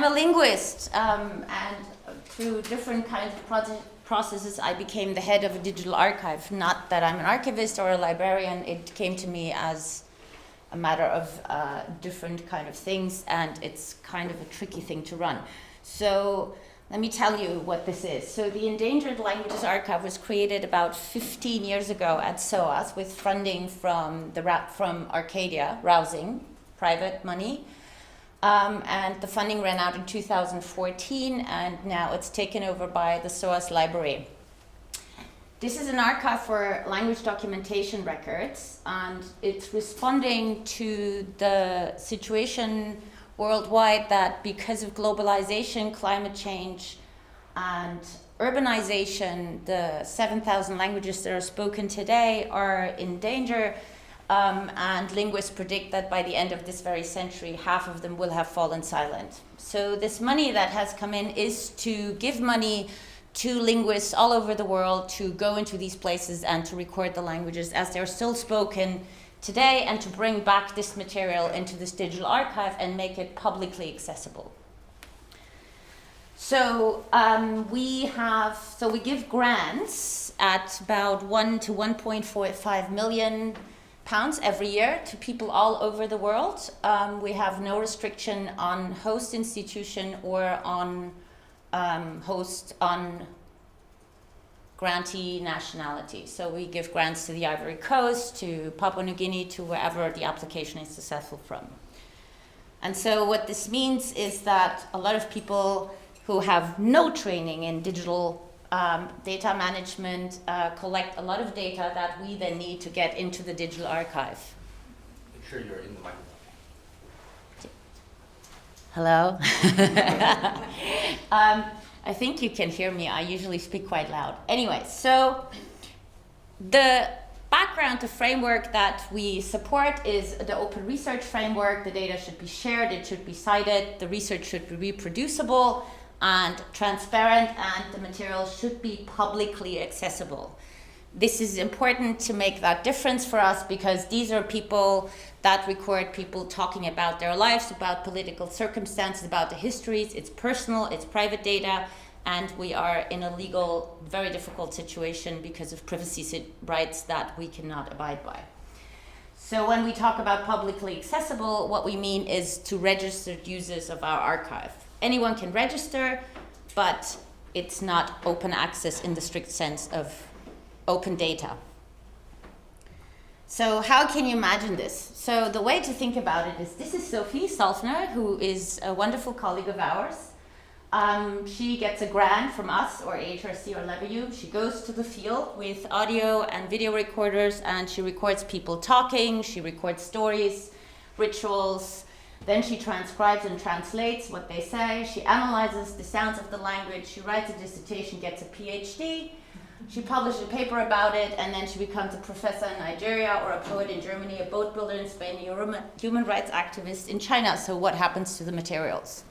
a linguist, and through different kinds of processes, I became the head of a digital archive. Not that I'm an archivist or a librarian, it came to me as a matter of different kind of things, and it's kind of a tricky thing to run. So let me tell you what this is. So the Endangered Languages Archive was created about 15 years ago at SOAS with funding from Arcadia, Rousing, private money. And the funding ran out in 2014, and now it's taken over by the SOAS library. This is an archive for language documentation records, and it's responding to the situation worldwide that because of globalization, climate change, and urbanization, the 7,000 languages that are spoken today are in danger. And linguists predict that by the end of this very century, half of them will have fallen silent. So this money that has come in is to give money to linguists all over the world to go into these places and to record the languages as they're still spoken today, and to bring back this material into this digital archive and make it publicly accessible. So we give grants at about 1 to 1.45 million pounds every year to people all over the world. We have no restriction on host institution or on grantee nationality. So we give grants to the Ivory Coast, to Papua New Guinea, to wherever the application is successful from. And so what this means is that a lot of people who have no training in digital data management collect a lot of data that we then need to get into the digital archive. Make sure you're in the microphone. Hello? I think you can hear me. I usually speak quite loud. Anyway, so the background, the framework that we support is the open research framework. The data should be shared, it should be cited, the research should be reproducible and transparent, and the material should be publicly accessible. This is important to make that difference for us, because these are people that record people talking about their lives, about political circumstances, about the histories. It's personal, it's private data, and we are in a legal, very difficult situation because of privacy rights that we cannot abide by. So when we talk about publicly accessible, what we mean is to registered users of our archive. Anyone can register, but it's not open access in the strict sense of open data. So how can you imagine this? So the way to think about it is, this is Sophie Salfner, who is a wonderful colleague of ours. She gets a grant from us, or HRC, or LabVIEW. She goes to the field with audio and video recorders, and she records people talking, she records stories, rituals. Then she transcribes and translates what they say. She analyzes the sounds of the language. She writes a dissertation, gets a PhD. She published a paper about it, and then she becomes a professor in Nigeria, or a poet in Germany, a boat builder in Spain, a human rights activist in China. So what happens to the materials?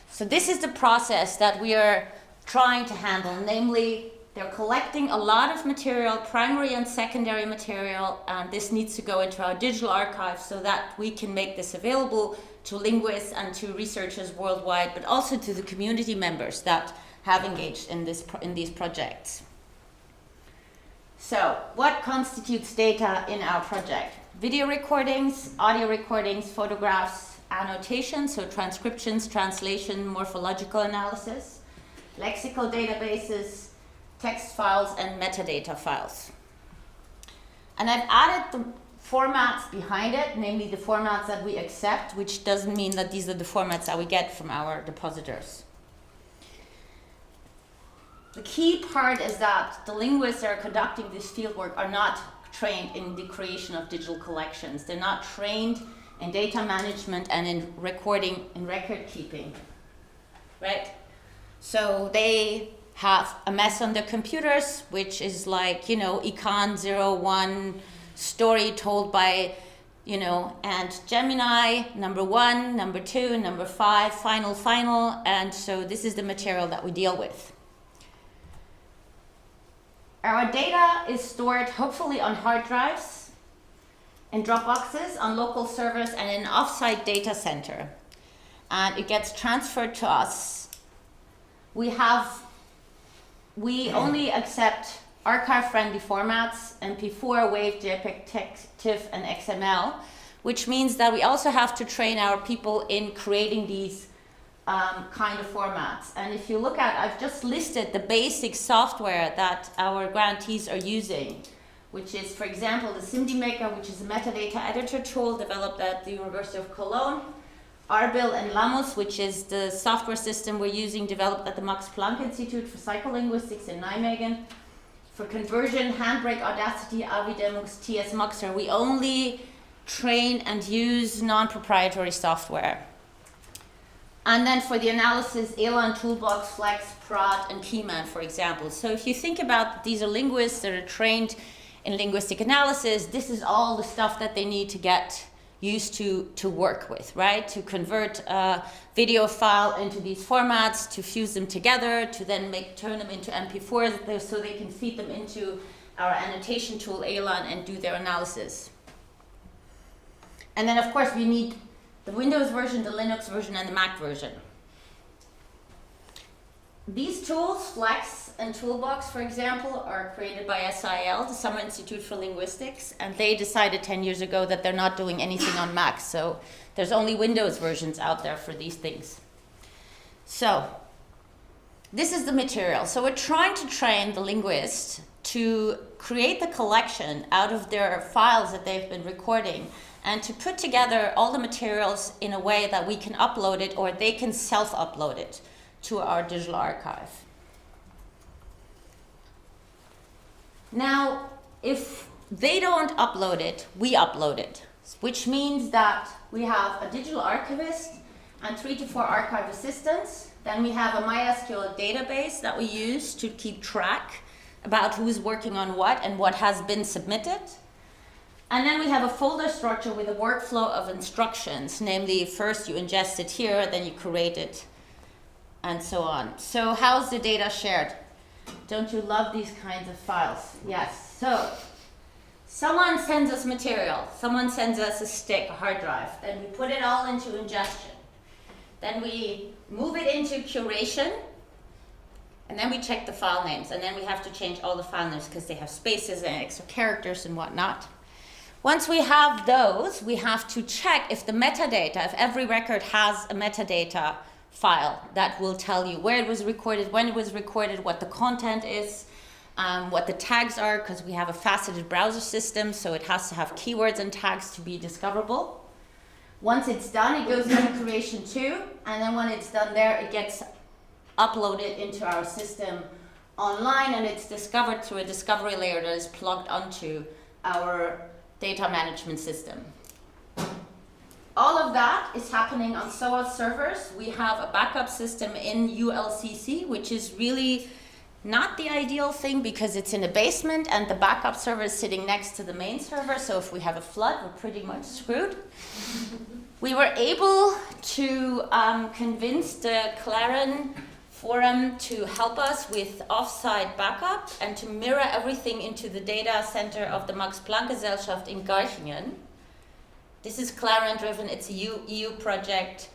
So this is the process that we are trying to handle. Namely, they're collecting a lot of material, primary and secondary material, and this needs to go into our digital archive so that we can make this available to linguists and to researchers worldwide, but also to the community members that have engaged in these projects. So what constitutes data in our project? Video recordings, audio recordings, photographs, annotations, so transcriptions, translation, morphological analysis, lexical databases, text files, and metadata files. And I've added the formats behind it, namely the formats that we accept, which doesn't mean that these are the formats that we get from our depositors. The key part is that the linguists that are conducting this fieldwork are not trained in the creation of digital collections. They're not trained in data management and in recording and record keeping, right? So they have a mess on their computers, which is like, Econ 01 story told by, and Gemini, number 1, number 2, number 5, final, and so this is the material that we deal with. Our data is stored hopefully on hard drives, in Dropboxes, on local servers, and in an offsite data center. and it gets transferred to us. We only accept archive-friendly formats, MP4, WAV, JPEG, TIFF, and XML, which means that we also have to train our people in creating these kind of formats. And if you look at, I've just listed the basic software that our grantees are using, which is, for example, the SIMD Maker, which is a metadata editor tool developed at the University of Cologne, Arbil and Lamus, which is the software system we're using, developed at the Max Planck Institute for Psycholinguistics in Nijmegen. For conversion, Handbrake, Audacity, Avidemus, TS Muxer, we only train and use non-proprietary software. And then for the analysis, Elan, Toolbox, Flex, Prod, and Keyman, for example. So if you think about these are linguists that are trained in linguistic analysis, this is all the stuff that they need to get used to work with, right? To convert a video file into these formats, to fuse them together, to then turn them into MP4s so they can feed them into our annotation tool, Elan, and do their analysis. And then, of course, we need the Windows version, the Linux version, and the Mac version. These tools, Flex and Toolbox, for example, are created by SIL, the Summer Institute for Linguistics, and they decided 10 years ago that they're not doing anything on Mac, so there's only Windows versions out there for these things. So, this is the material. So we're trying to train the linguist to create the collection out of their files that they've been recording and to put together all the materials in a way that we can upload it or they can self-upload it to our digital archive. Now, if they don't upload it, we upload it, which means that we have a digital archivist and 3 to 4 archive assistants. Then we have a MySQL database that we use to keep track about who's working on what and what has been submitted. And then we have a folder structure with a workflow of instructions, namely first you ingest it here, then you create it, and so on. So how's the data shared? Don't you love these kinds of files? Yes. So someone sends us material. Someone sends us a stick, a hard drive. Then we put it all into ingestion. Then we move it into curation. And then we check the file names. And then we have to change all the file names because they have spaces and extra characters and whatnot. Once we have those, we have to check if the metadata, if every record has a metadata file that will tell you where it was recorded, when it was recorded, what the content is, what the tags are, because we have a faceted browser system, so it has to have keywords and tags to be discoverable. Once it's done, it goes into curation 2, and then when it's done there, it gets uploaded into our system online, and it's discovered through a discovery layer that is plugged onto our data management system. All of that is happening on SOAS servers. We have a backup system in ULCC, which is really not the ideal thing because it's in a basement and the backup server is sitting next to the main server. So if we have a flood, we're pretty much screwed. We were able to convince the Clarin Forum to help us with offsite backup and to mirror everything into the data center of the Max Planck Gesellschaft in Garchingen. This is Clarin driven, it's a EU project.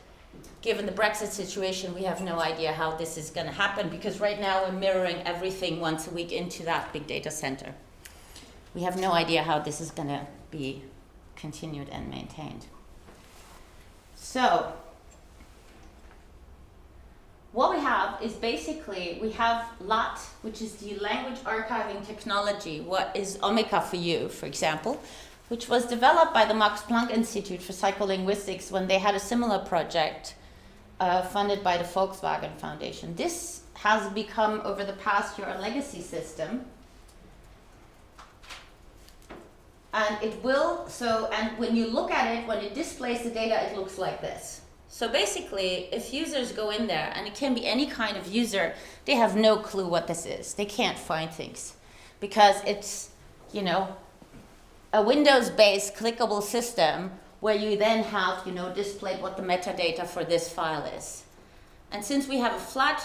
Given the Brexit situation, we have no idea how this is going to happen because right now we're mirroring everything once a week into that big data center. We have no idea how this is going to be continued and maintained. So, what we have is basically, we have LAT, which is the language archiving technology, what is Omeka for you, for example, which was developed by the Max Planck Institute for Psycholinguistics when they had a similar project funded by the Volkswagen Foundation. This has become, over the past year, a legacy system. And it will, and when you look at it, when it displays the data, it looks like this. So basically, if users go in there, and it can be any kind of user, they have no clue what this is. They can't find things because it's, you know, a Windows-based clickable system where you then have, you know, displayed what the metadata for this file is. And since we have a flat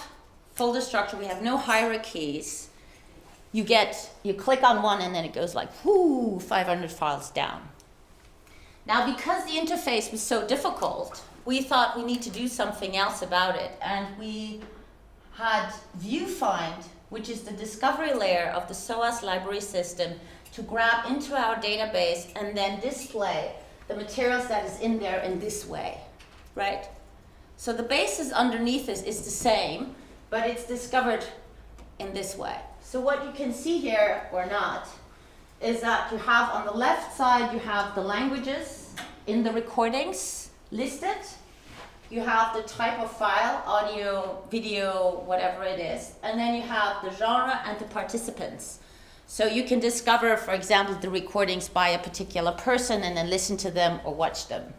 folder structure, we have no hierarchies, you click on one and then it goes like, whoo, 500 files down. Now, because the interface was so difficult, we thought we need to do something else about it. And we had ViewFind, which is the discovery layer of the SOAS library system, to grab into our database and then display the materials that is in there in this way, right? So the basis underneath this is the same, but it's discovered in this way. So what you can see here, or not, is that you have on the left side, you have the languages in the recordings listed. You have the type of file, audio, video, whatever it is. And then you have the genre and the participants. So you can discover, for example, the recordings by a particular person and then listen to them or watch them.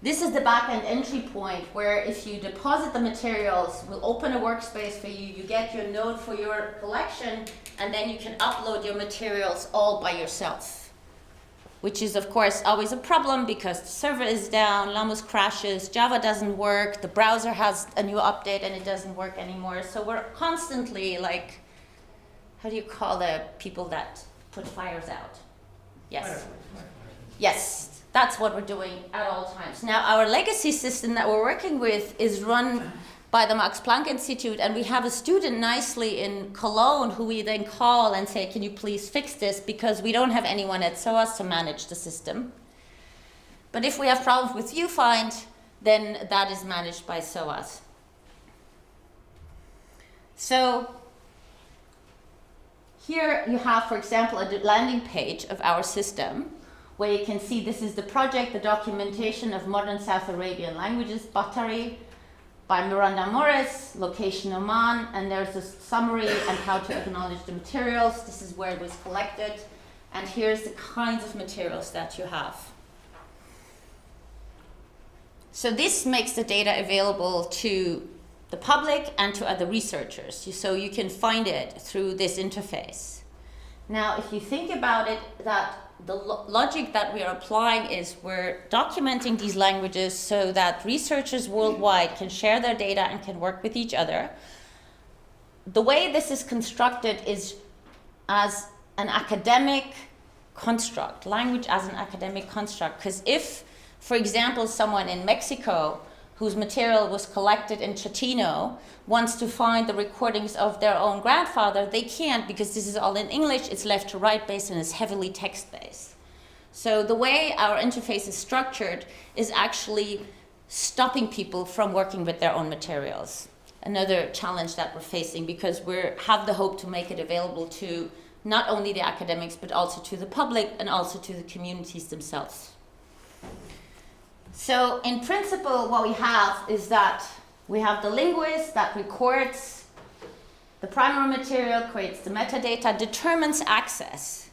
This is the back-end entry point where if you deposit the materials, we'll open a workspace for you, you get your node for your collection, and then you can upload your materials all by yourself. Which is, of course, always a problem because the server is down, Lamus crashes, Java doesn't work, the browser has a new update and it doesn't work anymore. So we're constantly like, how do you call the people that put fires out? Yes. Yes. That's what we're doing at all times. Now, our legacy system that we're working with is run by the Max Planck Institute, and we have a student nicely in Cologne who we then call and say, can you please fix this, because we don't have anyone at SOAS to manage the system. But if we have problems with ViewFind, then that is managed by SOAS. So here you have, for example, a landing page of our system, where you can see this is the project, the documentation of modern South Arabian languages, Batari, by Miranda Morris, location Oman, and there's a summary and how to acknowledge the materials. This is where it was collected, and here's the kinds of materials that you have. So this makes the data available to the public and to other researchers, so you can find it through this interface. Now, if you think about it, that the logic that we are applying is we're documenting these languages so that researchers worldwide can share their data and can work with each other. The way this is constructed is as an academic construct, language as an academic construct. Because if, for example, someone in Mexico whose material was collected in Chatino wants to find the recordings of their own grandfather, they can't, because this is all in English, it's left to right based and is heavily text based. So the way our interface is structured is actually stopping people from working with their own materials. Another challenge that we're facing, because we have the hope to make it available to not only the academics, but also to the public and also to the communities themselves. So in principle, what we have is that we have the linguist that records the primary material, creates the metadata, determines access.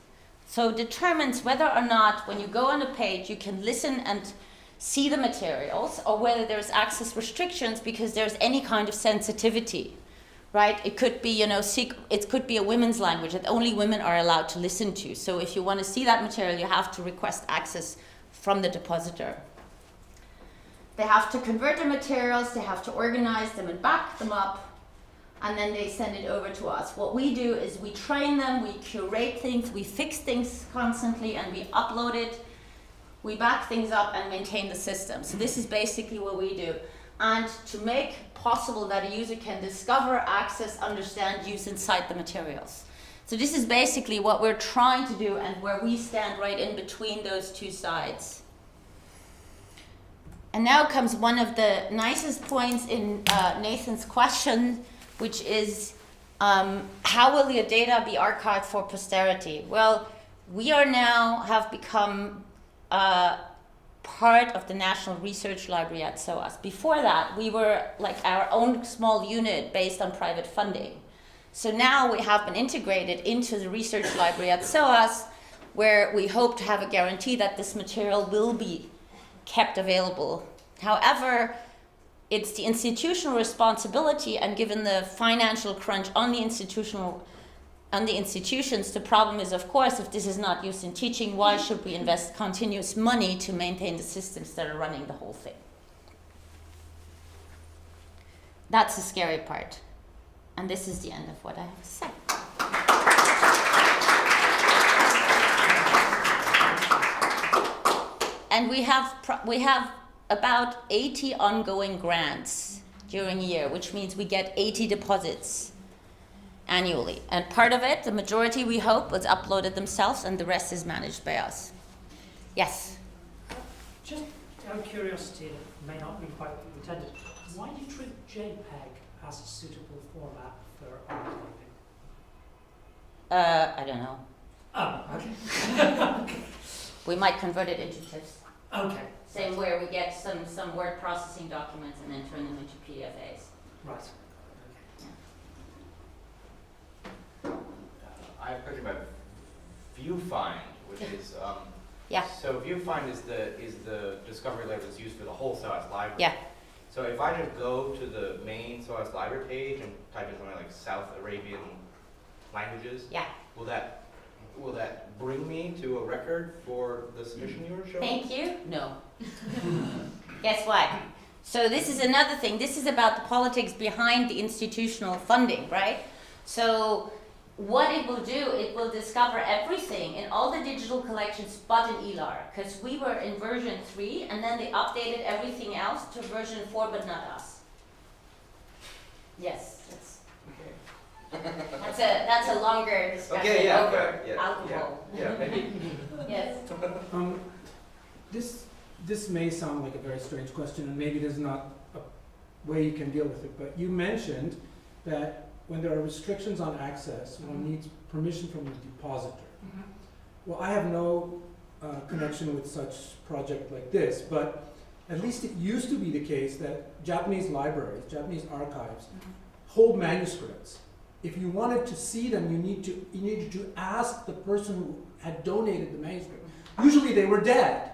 So determines whether or not when you go on a page, you can listen and see the materials, or whether there's access restrictions because there's any kind of sensitivity, right? It could be, it could be a women's language that only women are allowed to listen to. So if you want to see that material, you have to request access from the depositor. They have to convert the materials, they have to organize them and back them up, and then they send it over to us. What we do is we train them, we curate things, we fix things constantly, and we upload it, we back things up and maintain the system. So this is basically what we do. And to make possible that a user can discover, access, understand, use, and cite the materials. So this is basically what we're trying to do and where we stand right in between those two sides. And now comes one of the nicest points in Nathan's question, which is how will your data be archived for posterity? Well, we are now have become part of the National Research Library at SOAS. Before that, we were like our own small unit based on private funding. So now we have been integrated into the Research Library at SOAS, where we hope to have a guarantee that this material will be kept available. However, it's the institutional responsibility, and given the financial crunch on the institutions, the problem is, of course, if this is not used in teaching, why should we invest continuous money to maintain the systems that are running the whole thing? That's the scary part. And this is the end of what I have to say. and we have about 80 ongoing grants during a year, which means we get 80 deposits annually. And part of it, the majority we hope, was uploaded themselves, and the rest is managed by us. Yes? Just out of curiosity, and it may not be quite what you intended, why do you treat JPEG as a suitable format for archiving? I don't know. Oh, okay. We might convert it into TIFFs. Okay. Same where we get some word processing documents and then turn them into PDFs. Right. I have a question about ViewFind, which is Yeah. So ViewFind is the discovery layer that's used for the whole SOAS library. Yeah. So if I just go to the main SOAS library page and type in something like South Arabian languages, Yeah. will that bring me to a record for the submission you were showing? Thank you. No. Guess what? So this is another thing. This is about the politics behind the institutional funding, right? So what it will do, it will discover everything in all the digital collections but in ELAR, because we were in version 3 and then they updated everything else to version 4 but not us. Yes, that's a longer discussion over alcohol. Yeah, maybe. Yes. This may sound like a very strange question, and maybe there's not a way you can deal with it, but you mentioned that when there are restrictions on access, one needs permission from the depositor. Mm-hmm. Well, I have no connection with such project like this, but at least it used to be the case that Japanese libraries, Japanese archives, hold manuscripts. If you wanted to see them, you needed to ask the person who had donated the manuscript. Usually they were dead,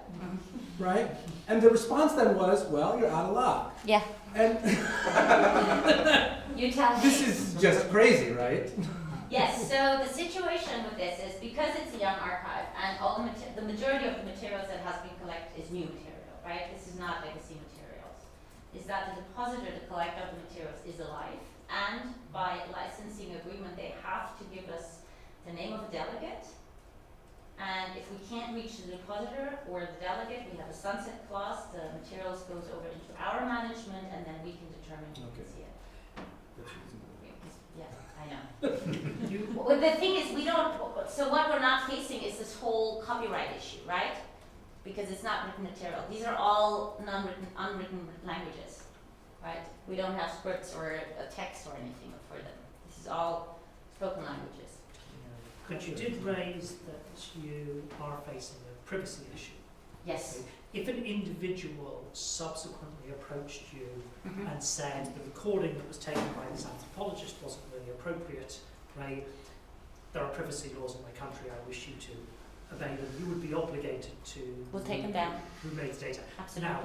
right? And the response then was, well, you're out of luck. Yeah. And You tell me. this is just crazy, right? Yes, so the situation with this is because it's a young archive and all the majority of the materials that has been collected is new material, right? This is not legacy materials. Is that the depositor, the collector of the materials, is alive, and by licensing agreement they have to give us the name of a delegate. And if we can't reach the depositor or the delegate, we have a sunset clause, the materials goes over into our management, and then we can determine who can see it. Yeah, I know. Well, the thing is, so what we're not facing is this whole copyright issue, right? Because it's not written material. These are all unwritten languages, right? We don't have scripts or a text or anything for them. This is all spoken languages. But you did raise that you are facing a privacy issue. Yes. If an individual subsequently approached you and said the recording that was taken by this anthropologist wasn't really appropriate, right? There are privacy laws in my country, I wish you to obey them. You would be obligated to We'll take them down. remove the data. Absolutely. Now,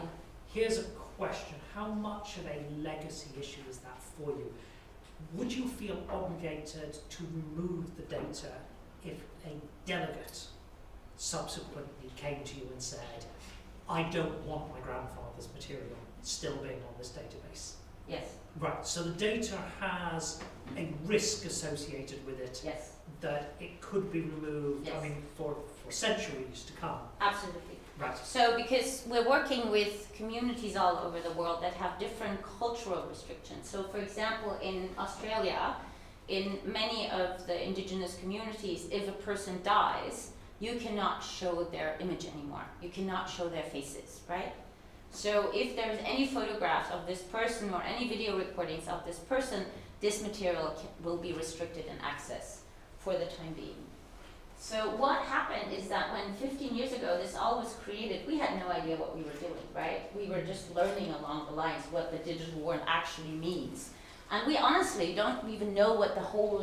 here's a question. How much of a legacy issue is that for you? Would you feel obligated to remove the data if a delegate subsequently came to you and said, I don't want my grandfather's material still being on this database? Yes. Right, so the data has a risk associated with it Yes. that it could be removed, Yes. I mean, for centuries to come. Absolutely. Right. So because we're working with communities all over the world that have different cultural restrictions. So for example, in Australia, in many of the indigenous communities, if a person dies, you cannot show their image anymore. You cannot show their faces, right? So if there's any photographs of this person or any video recordings of this person, this material will be restricted in access for the time being. So what happened is that when 15 years ago this all was created, we had no idea what we were doing, right? We were just learning along the lines what the digital world actually means. And we honestly don't even know what the whole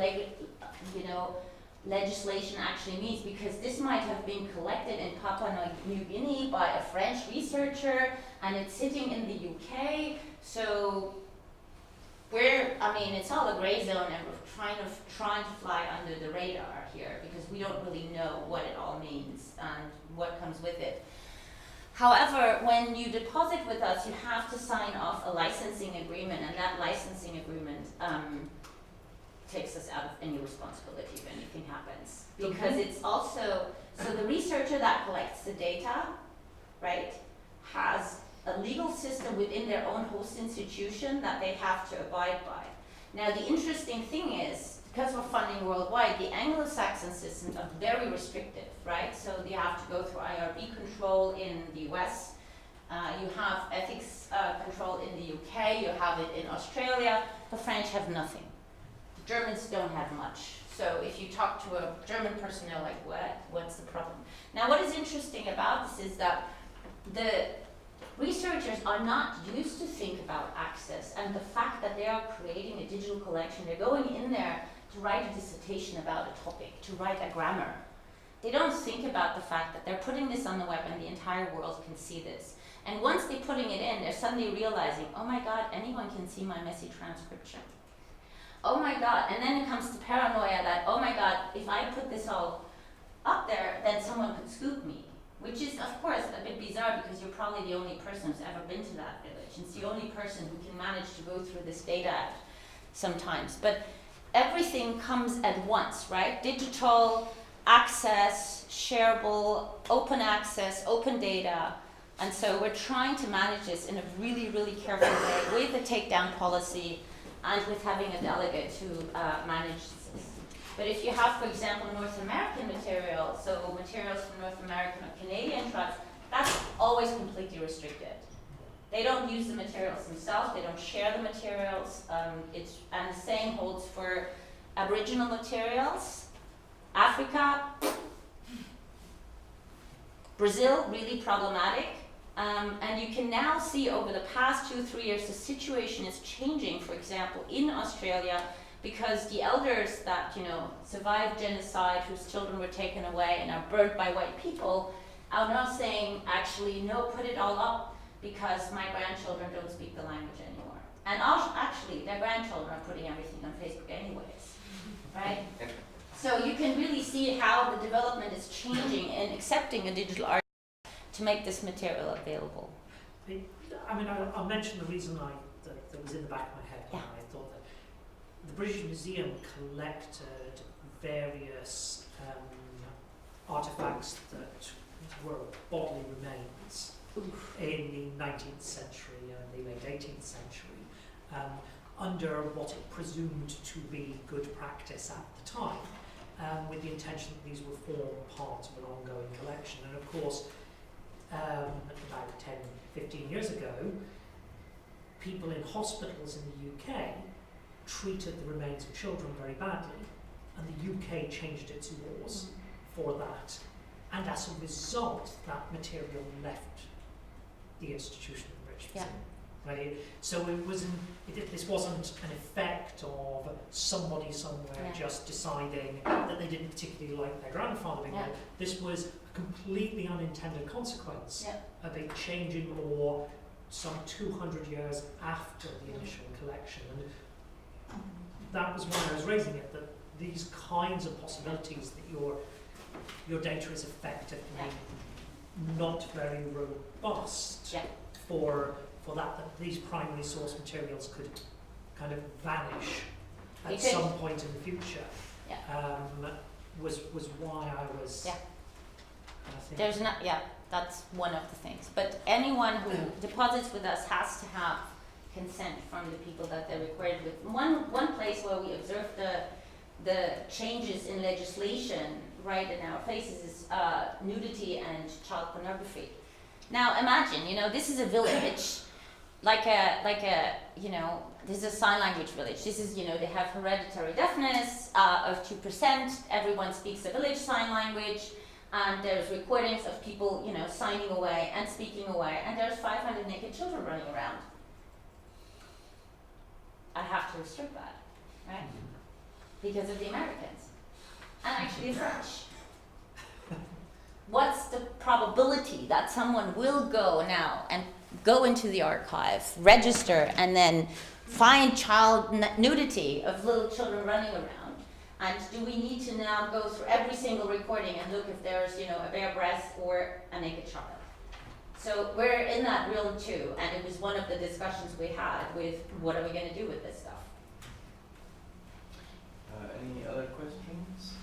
legislation actually means, because this might have been collected in Papua New Guinea by a French researcher and it's sitting in the UK. So it's all a gray zone and we're trying to fly under the radar here because we don't really know what it all means and what comes with it. However, when you deposit with us, you have to sign off a licensing agreement, and that licensing agreement takes us out of any responsibility if anything happens. Because it's also, so the researcher that collects the data right, has a legal system within their own host institution that they have to abide by. Now, the interesting thing is, because we're funding worldwide, the Anglo-Saxon systems are very restrictive, right? So you have to go through IRB control in the US. You have ethics control in the UK. You have it in Australia. The French have nothing. The Germans don't have much. So if you talk to a German person, they're like, what? What's the problem? Now, what is interesting about this is that the researchers are not used to think about access and the fact that they are creating a digital collection. They're going in there to write a dissertation about a topic, to write a grammar. They don't think about the fact that they're putting this on the web and the entire world can see this. And once they're putting it in, they're suddenly realizing, oh my God, anyone can see my messy transcription. Oh my God, and then it comes to paranoia that, oh my God, if I put this all up there, then someone could scoop me. Which is, of course, a bit bizarre because you're probably the only person who's ever been to that village. It's the only person who can manage to go through this data sometimes. But everything comes at once, right? Digital, access, shareable, open access, open data. And so we're trying to manage this in a really, really careful way with the takedown policy and with having a delegate to manage this. But if you have, for example, North American material, so materials from North American or Canadian tribes, that's always completely restricted. They don't use the materials themselves, they don't share the materials, and the same holds for Aboriginal materials. Africa, Brazil, really problematic. And you can now see over the past 2-3 years, the situation is changing, for example, in Australia, because the elders that, survived genocide, whose children were taken away and are burnt by white people, are now saying, actually, no, put it all up, because my grandchildren don't speak the language anymore. And actually, their grandchildren are putting everything on Facebook anyways, right? So you can really see how the development is changing and accepting a digital art to make this material available. I'll mention the reason that was in the back of my head when I thought that the British Museum collected various artifacts that were bodily remains in the 19th century and the late 18th century under what it presumed to be good practice at the time, with the intention that these would form part of an ongoing collection. And of course, about 10, 15 years ago, people in hospitals in the UK treated the remains of children very badly, and the UK changed its laws for that. And as a result, that material left the institution of the British Museum. Right? So this wasn't an effect of somebody somewhere just deciding that they didn't particularly like their grandfather being there. This was a completely unintended consequence of a change in law some 200 years after the initial collection. And that was why I was raising it, that these kinds of possibilities that your data is effectively not very robust for that these primary source materials could kind of vanish at some point in the future. Was why I was. There's not. That's one of the things. But anyone who deposits with us has to have consent from the people that they're recorded with. One place where we observe the changes in legislation right in our faces is nudity and child pornography. Now imagine, this is a village, like a this is a sign language village. This is, they have hereditary deafness of 2%. Everyone speaks the village sign language, and there's recordings of people, signing away and speaking away, and there's 500 naked children running around. I have to restrict that, right? Because of the Americans, and actually the French. What's the probability that someone will go now and go into the archive, register, and then find child nudity of little children running around? And do we need to now go through every single recording and look if there's, a bare breast or a naked child? So we're in that realm too, and it was one of the discussions we had with what are we going to do with this stuff? Any other questions?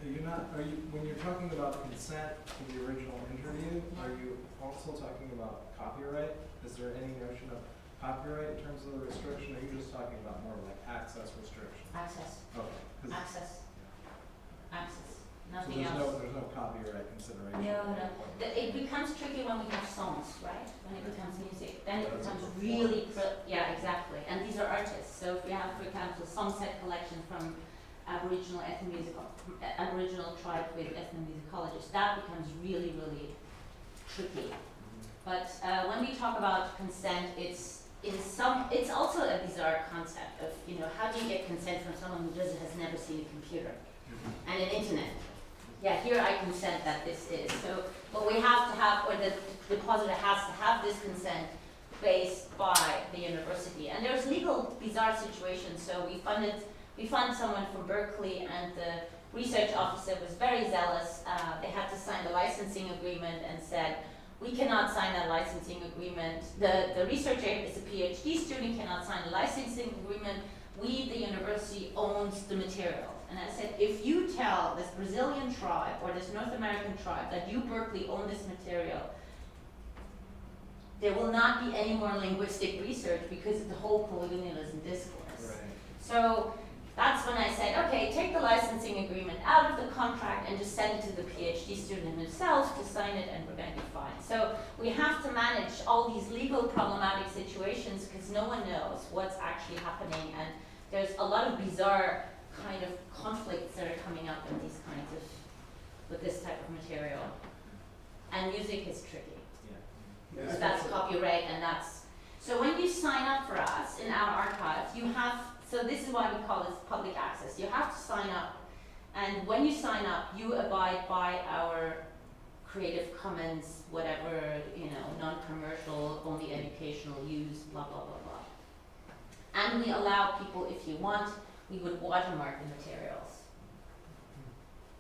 when you're talking about consent to the original interview, are you also talking about copyright? Is there any notion of copyright in terms of the restriction, or are you just talking about more like access restriction? Access, Okay. 'Cause- access, access, So nothing there's else. there's no copyright consideration? No. It becomes tricky when we have songs, right? When it becomes music, then it becomes really, yeah, exactly. And these are artists. So if we have, for example, a song set collection from Aboriginal Aboriginal tribe with ethnomusicologists, that becomes really, really tricky. But when we talk about consent, it's also a bizarre concept of, you know, how do you get consent from someone who has never seen a computer and an internet? Yeah, here I consent that this is. So, but we have to have, or the depositor has to have this consent based by the university. And there's legal bizarre situations. So we fund someone from Berkeley, and the research officer was very zealous. They had to sign the licensing agreement and said, we cannot sign that licensing agreement. The researcher is a PhD student, cannot sign the licensing agreement. We, the university, owns the material. And I said, if you tell this Brazilian tribe or this North American tribe that you, Berkeley, own this material, there will not be any more linguistic research because of the whole colonialism discourse. Right. So that's when I said, okay, take the licensing agreement out of the contract and just send it to the PhD student himself to sign it, and we're going to be fine. So we have to manage all these legal problematic situations because no one knows what's actually happening, and there's a lot of bizarre kind of conflicts that are coming up in these kinds of, with this type of material. And music is tricky. Yeah. Because that's copyright, and that's, so when you sign up for us in our archive, you have, so this is why we call this public access. You have to sign up, and when you sign up, you abide by our Creative Commons, whatever, you know, non-commercial, only educational use, blah, blah, blah, blah. And we allow people, if you want, we would watermark the materials.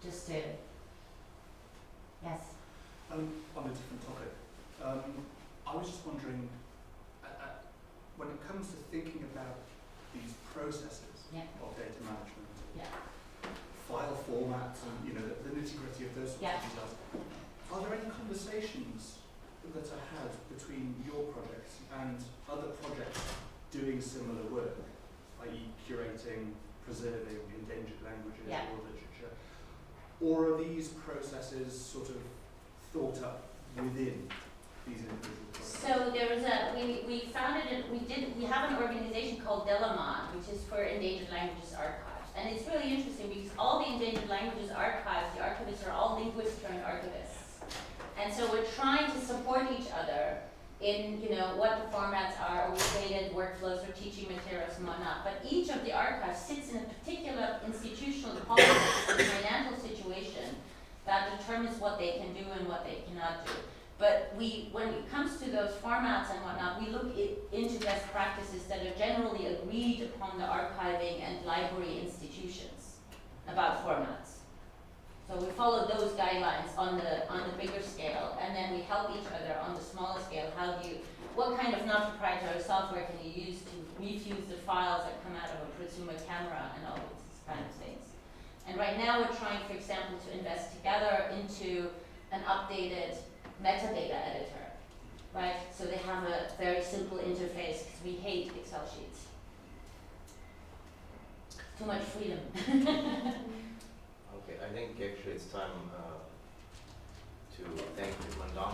Just to, yes? On a different topic, I was just wondering, when it comes to thinking about these processes Yeah. of data management, Yeah. file formats, and you know the nitty-gritty of those sorts Yeah. of details, are there any conversations that are had between your projects and other projects doing similar work, i.e. curating, preserving endangered languages Yeah. or literature? Or are these processes sort of thought up within these individual projects? So there was we founded it, we have an organization called Delaman, which is for Endangered Languages Archives. And it's really interesting because all the Endangered Languages Archives, the archivists are all linguists turned archivists. And so we're trying to support each other in, you know, what the formats are, or related workflows or teaching materials and whatnot. But each of the archives sits in a particular institutional politics and financial situation that determines what they can do and what they cannot do. But when it comes to those formats and whatnot, we look into best practices that are generally agreed upon the archiving and library institutions about formats. So we follow those guidelines on the bigger scale, and then we help each other on the smaller scale. What kind of non-proprietary software can you use to refuse the files that come out of a prosumer camera and all these kind of things. And right now we're trying, for example, to invest together into an updated metadata editor, right? So they have a very simple interface because we hate Excel sheets. Too much freedom. Okay, I think actually it's time to thank Mandana